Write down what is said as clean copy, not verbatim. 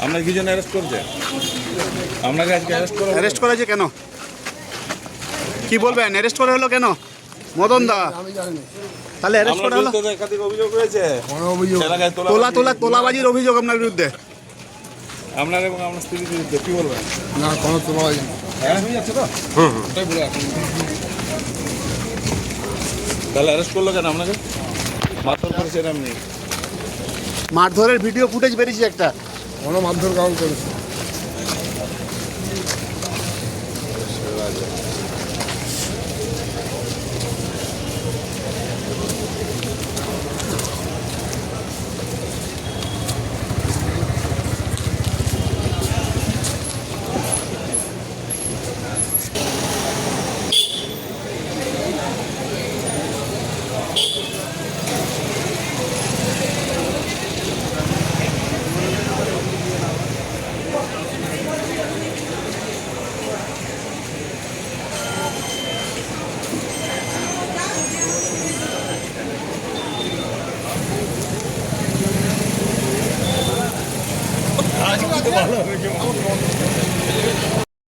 আপনার কি জন্য অ্যারেস্ট করছে? আপনাকে আজকে অ্যারেস্ট করা হয়েছে কেন? কি বলবেন, অ্যারেস্ট করা হলো কেন? মদন দা, তাহলে অ্যারেস্ট করা হলো? একাধিক অভিযোগ রয়েছে, তোলাবাজির অভিযোগ আপনার বিরুদ্ধে। আপনার এবং আপনার স্ত্রীর বিরুদ্ধে কি বলবেন? না, কোনো তোলাবাজি না। তাহলে অ্যারেস্ট করলো কেন আপনাকে? মারধর করেছেন আপনি? মারধরের ভিডিও ফুটেজ বেরিয়েছে একটা। কোনো মারধর কাউকে করেছে? ভালো